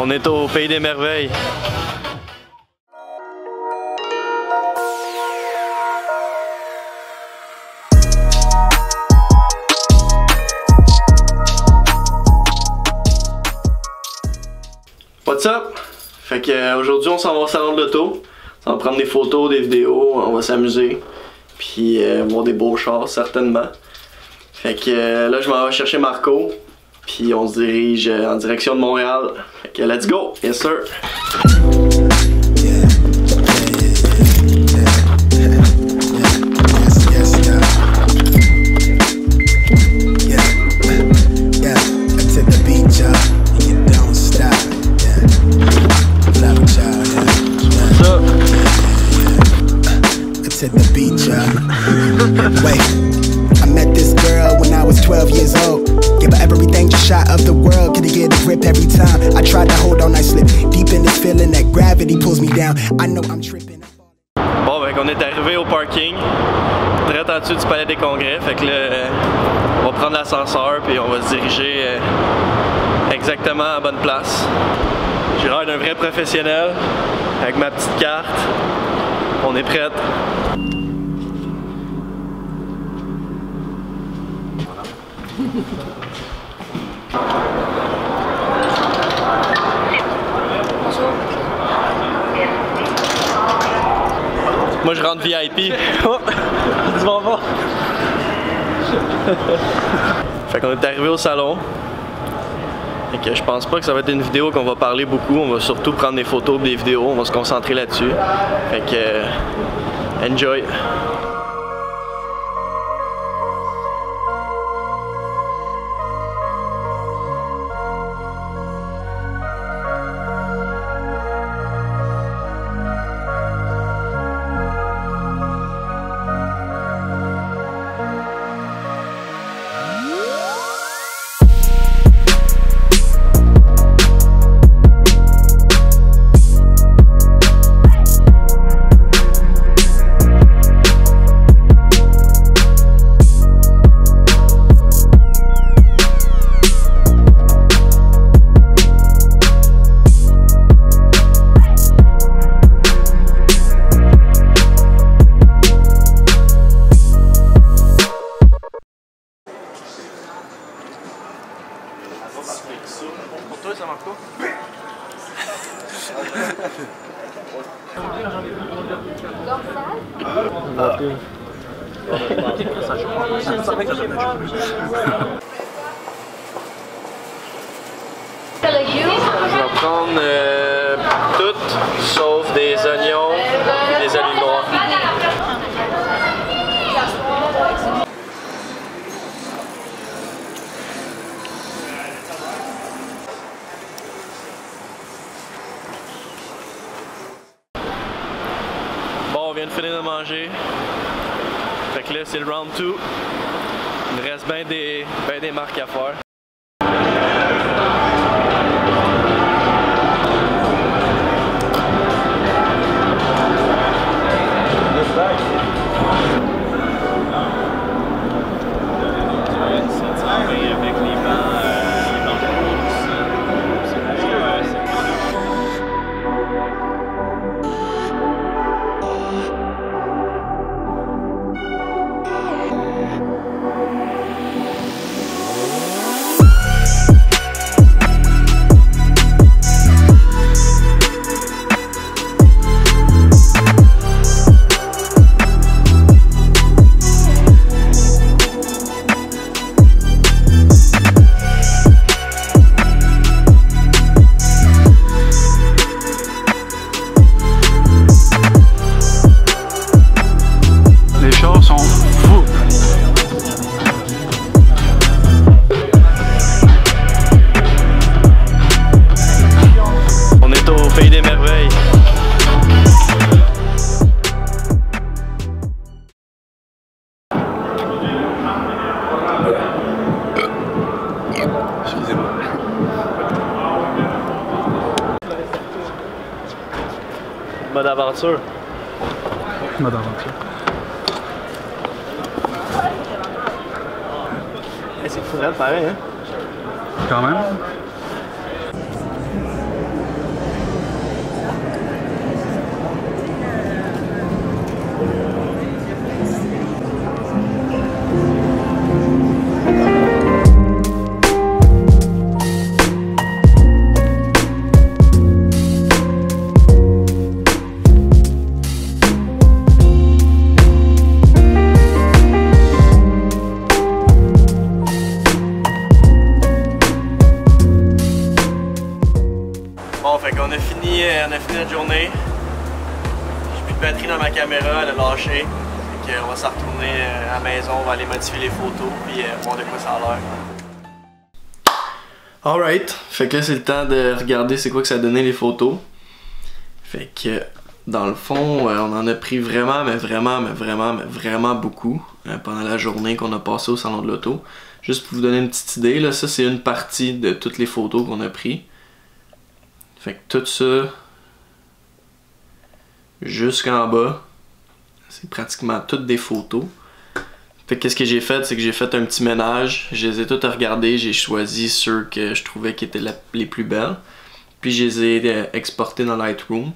On est au Pays des Merveilles. What's up? Fait que aujourd'hui on s'en va au salon de l'auto. On va prendre des photos, des vidéos, on va s'amuser. Puis voir des beaux chars certainement. Fait que là je m'en vais chercher Marco. Puis on se dirige en direction de Montréal. Fait que let's go! Yes sir! To the beach, wait, I met this girl when I was 12 years old. Give her everything, just shot of the world. Gonna get a grip every time I tried to hold on, I slipped deep in this feeling that gravity pulls me down. I know I'm tripping. Bon, fait qu'on est arrivé au parking, direct en dessous du Palais des Congrès. Fait que là, on va prendre l'ascenseur puis on va se diriger exactement à la bonne place. J'ai l'air d'un vrai professionnel avec ma petite carte. On est prête. Moi je rentre VIP. Oh, tu vas voir. Fait qu'on est arrivé au salon. Fait que je pense pas que ça va être une vidéo qu'on va parler beaucoup. On va surtout prendre des photos et des vidéos. On va se concentrer là-dessus. Fait que enjoy. Pour toi, ça marche pas? Je vais prendre tout sauf des oignons et des olives noires. Bon, on vient de finir de manger. Fait que là, c'est le round 2. Il me reste bien des marques à faire. Pays des Merveilles. Excusez-moi. Mode aventure. Mode aventure. C'est fou, pareil, hein? Quand même. a fini notre journée. J'ai plus de batterie dans ma caméra, elle a lâché. Fait on va s'en retourner à la maison, on va aller modifier les photos puis voir de quoi ça a l'air. Alright, fait que là c'est le temps de regarder c'est quoi que ça a donné les photos. Fait que dans le fond, on en a pris vraiment beaucoup pendant la journée qu'on a passé au salon de l'auto. Juste pour vous donner une petite idée, là, ça c'est une partie de toutes les photos qu'on a pris. Fait que tout ça jusqu'en bas, c'est pratiquement toutes des photos. Fait que qu'est-ce que j'ai fait, c'est que j'ai fait un petit ménage, je les ai toutes regardées, j'ai choisi ceux que je trouvais qui étaient les plus belles, puis je les ai exportés dans Lightroom.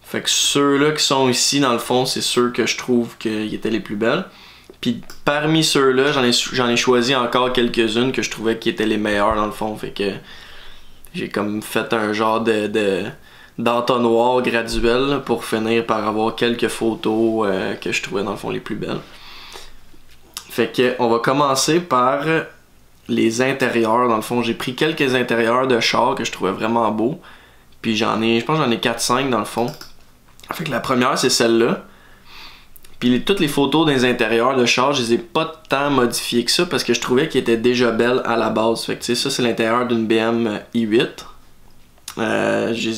Fait que ceux-là qui sont ici, dans le fond, c'est ceux que je trouve qui étaient les plus belles. Puis parmi ceux-là, j'en ai choisi encore quelques-unes que je trouvais qui étaient les meilleures dans le fond. Fait que j'ai comme fait un genre d'entonnoir graduel là, pour finir par avoir quelques photos que je trouvais dans le fond les plus belles. Fait que on va commencer par les intérieurs. Dans le fond, j'ai pris quelques intérieurs de char que je trouvais vraiment beaux. Puis je pense que j'en ai 4-5 dans le fond. Fait que la première c'est celle-là. Puis toutes les photos des intérieurs de char, je les ai pas tant modifiées que ça parce que je trouvais qu'elles étaient déjà belles à la base. Fait que tu sais, ça c'est l'intérieur d'une BM i8.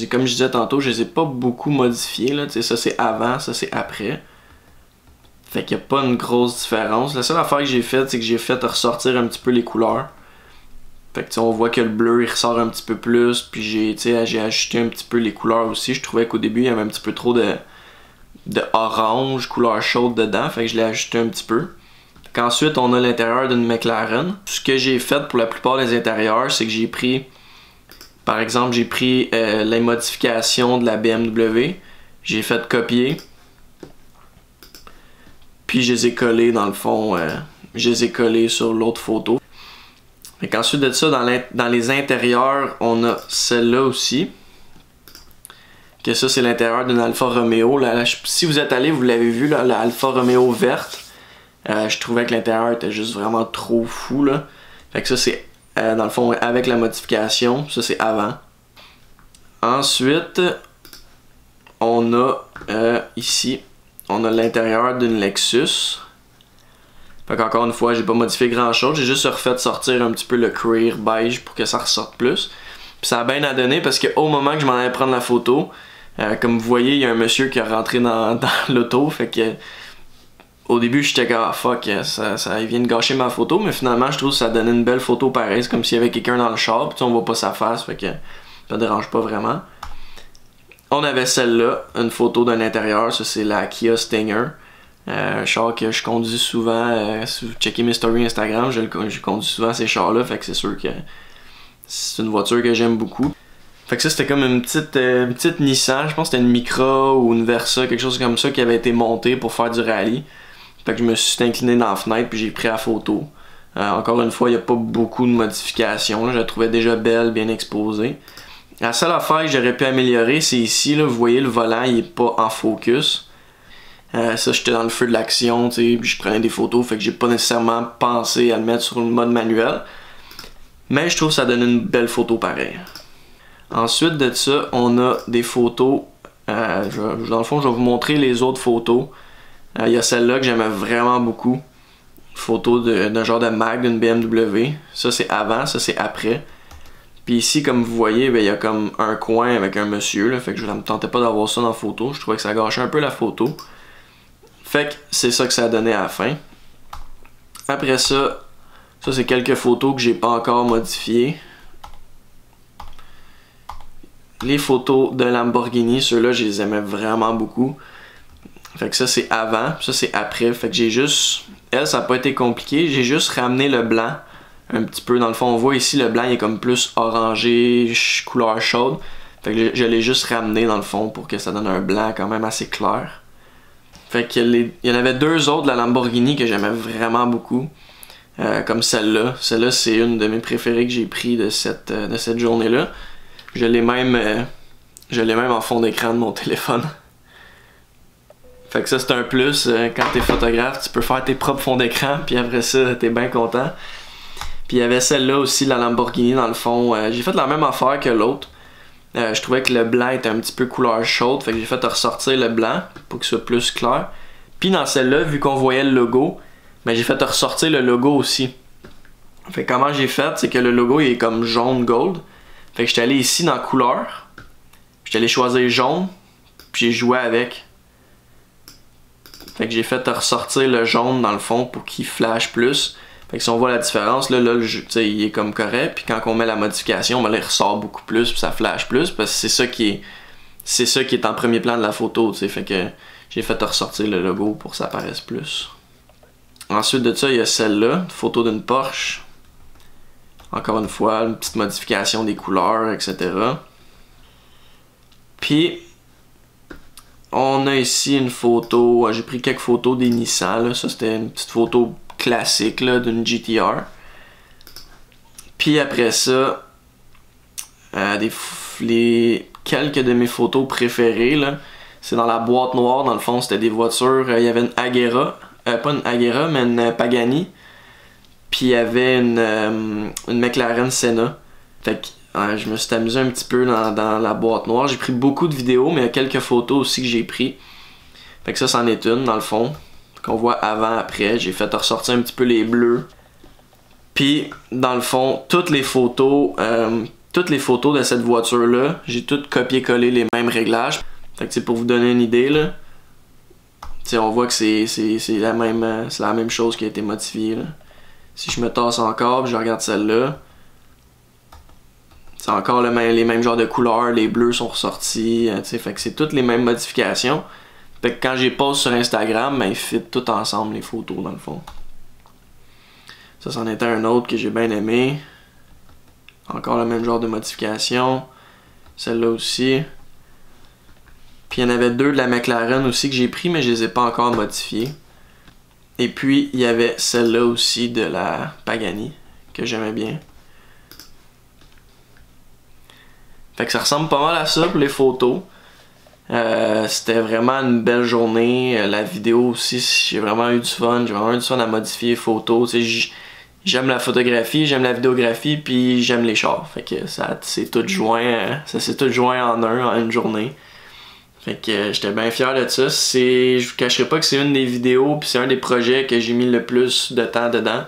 Comme je disais tantôt, je les ai pas beaucoup modifiées là. Tu sais, ça c'est avant, ça c'est après. Fait qu'il n'y a pas une grosse différence. La seule affaire que j'ai faite, c'est que j'ai fait ressortir un petit peu les couleurs. Fait que on voit que le bleu il ressort un petit peu plus. Puis j'ai ajusté un petit peu les couleurs aussi. Je trouvais qu'au début il y avait un petit peu trop de orange, couleur chaude dedans. Fait que je l'ai ajusté un petit peu. Ensuite on a l'intérieur d'une McLaren. Ce que j'ai fait pour la plupart des intérieurs, c'est que j'ai pris, par exemple, j'ai pris les modifications de la BMW. J'ai fait copier. Puis je les ai collés dans le fond, je les ai collés sur l'autre photo. Fait qu'ensuite de ça, dans les intérieurs, on a celle-là aussi. Que ça, c'est l'intérieur d'une Alfa Romeo. Si vous êtes allé, vous l'avez vu, là, la Alfa Romeo verte. Je trouvais que l'intérieur était juste vraiment trop fou. Là. Fait que ça, c'est dans le fond avec la modification. Ça, c'est avant. Ensuite, on a ici. On a l'intérieur d'une Lexus. Fait qu'encore une fois, j'ai pas modifié grand chose. J'ai juste refait sortir un petit peu le cuir beige pour que ça ressorte plus. Puis ça a bien à donner parce qu'au moment que je m'en allais prendre la photo, comme vous voyez, il y a un monsieur qui est rentré dans l'auto. Fait que au début, j'étais comme ah fuck, ça vient de gâcher ma photo. Mais finalement, je trouve que ça donnait une belle photo pareille. C'est comme s'il y avait quelqu'un dans le char. Puis on voit pas sa face. Fait que ça dérange pas vraiment. On avait celle-là, une photo d'un intérieur, ça c'est la Kia Stinger. Un char que je conduis souvent, si vous checkez mes stories Instagram, je conduis souvent ces chars-là, fait que c'est sûr que c'est une voiture que j'aime beaucoup. Fait que ça c'était comme une petite Nissan, je pense que c'était une Micra ou une Versa, quelque chose comme ça qui avait été montée pour faire du rallye. Fait que je me suis incliné dans la fenêtre puis j'ai pris la photo. Encore une fois, il n'y a pas beaucoup de modifications, là, je la trouvais déjà belle, bien exposée. La seule affaire que j'aurais pu améliorer, c'est ici, là, vous voyez le volant, il est pas en focus. Ça, j'étais dans le feu de l'action, tu sais, je prenais des photos, fait que j'ai pas nécessairement pensé à le mettre sur le mode manuel. Mais je trouve que ça donne une belle photo pareil. Ensuite de ça, on a des photos. Dans le fond, je vais vous montrer les autres photos. Il y a celle-là que j'aimais vraiment beaucoup. Photo d'un genre de mag d'une BMW. Ça, c'est avant, ça, c'est après. Puis ici, comme vous voyez, il y a comme un coin avec un monsieur, là, fait que je ne me tentais pas d'avoir ça dans la photo. Je trouvais que ça gâchait un peu la photo. Fait que c'est ça que ça a donné à la fin. Après ça c'est quelques photos que j'ai pas encore modifiées. Les photos de Lamborghini, ceux-là, je les aimais vraiment beaucoup. Fait que ça, c'est avant, ça, c'est après. Fait que j'ai juste... Elle, ça n'a pas été compliqué. J'ai juste ramené le blanc. Un petit peu, dans le fond, on voit ici le blanc il est comme plus orangé, couleur chaude. Fait que je l'ai juste ramené dans le fond pour que ça donne un blanc quand même assez clair. Fait qu'il y en avait deux autres de la Lamborghini que j'aimais vraiment beaucoup. Comme celle-là. Celle-là, c'est une de mes préférées que j'ai pris de cette journée-là. Je l'ai même en fond d'écran de mon téléphone. Fait que ça, c'est un plus. Quand t'es photographe, tu peux faire tes propres fonds d'écran, puis après ça, t'es bien content. Puis il y avait celle-là aussi, la Lamborghini, dans le fond. J'ai fait la même affaire que l'autre. Je trouvais que le blanc était un petit peu couleur chaude, fait que j'ai fait ressortir le blanc pour qu'il soit plus clair. Puis dans celle-là, vu qu'on voyait le logo, ben j'ai fait ressortir le logo aussi. Fait que comment j'ai fait, c'est que le logo il est comme jaune gold. Fait que j'étais allé ici dans couleur, j'étais allé choisir jaune, puis j'ai joué avec. Fait que j'ai fait ressortir le jaune dans le fond pour qu'il flash plus. Fait que si on voit la différence, là le jeu, il est comme correct, puis quand on met la modification, ben là, il ressort beaucoup plus, puis ça flash plus, parce que c'est ça qui est en premier plan de la photo, t'sais. Fait que j'ai fait ressortir le logo pour que ça paraisse plus. Ensuite de ça, il y a celle-là, photo d'une Porsche. Encore une fois, une petite modification des couleurs, etc. Puis, on a ici une photo, j'ai pris quelques photos des Nissan, là. Ça c'était une petite photo classique d'une GTR. Puis après ça, quelques de mes photos préférées, là, c'est dans la boîte noire, dans le fond c'était des voitures, il y avait une Agera, pas une Agera mais une Pagani, puis il y avait une McLaren Senna. Fait que je me suis amusé un petit peu dans la boîte noire, j'ai pris beaucoup de vidéos mais il y a quelques photos aussi que j'ai pris. Fait que ça c'en est une dans le fond, qu'on voit avant, après, j'ai fait ressortir un petit peu les bleus. Puis dans le fond, toutes les photos de cette voiture-là, j'ai toutes copié-collé les mêmes réglages. Fait que pour vous donner une idée, là, on voit que c'est la même chose qui a été modifiée. Là. Si je me tasse encore, je regarde celle-là, c'est encore les mêmes genres de couleurs, les bleus sont ressortis, fait que c'est toutes les mêmes modifications. Fait que quand j'ai poste sur Instagram, ben, ils fit tout ensemble les photos dans le fond. Ça, c'en était un autre que j'ai bien aimé. Encore le même genre de modification. Celle-là aussi. Puis il y en avait deux de la McLaren aussi que j'ai pris, mais je les ai pas encore modifiés. Et puis il y avait celle-là aussi de la Pagani, que j'aimais bien. Fait que ça ressemble pas mal à ça pour les photos. C'était vraiment une belle journée. La vidéo aussi, j'ai vraiment eu du fun. J'ai vraiment eu du fun à modifier les photos. J'aime la photographie, j'aime la vidéographie, puis j'aime les chars. Fait que ça s'est tout joint en une journée. Fait que j'étais bien fier de ça. Je vous cacherai pas que c'est une des vidéos, puis c'est un des projets que j'ai mis le plus de temps dedans.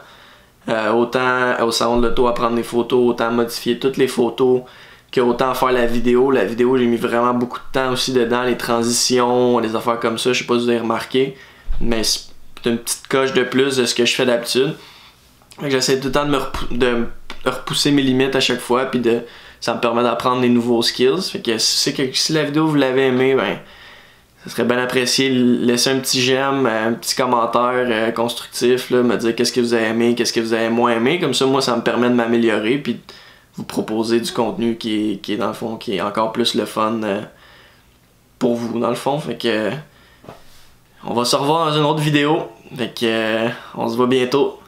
Autant au salon de l'auto à prendre des photos, autant modifier toutes les photos, qu'autant faire la vidéo. La vidéo, j'ai mis vraiment beaucoup de temps aussi dedans, les transitions, les affaires comme ça, je sais pas si vous avez remarqué, mais c'est une petite coche de plus de ce que je fais d'habitude. J'essaie tout le temps de repousser mes limites à chaque fois, puis ça me permet d'apprendre des nouveaux skills. Fait que si la vidéo vous l'avez aimée, ben ça serait bien apprécié. Laissez un petit j'aime, un petit commentaire constructif, là, me dire qu'est-ce que vous avez aimé, qu'est-ce que vous avez moins aimé. Comme ça, moi, ça me permet de m'améliorer, puis vous proposer du contenu qui est dans le fond, qui est encore plus le fun pour vous dans le fond. Fait que on va se revoir dans une autre vidéo. Fait que on se voit bientôt.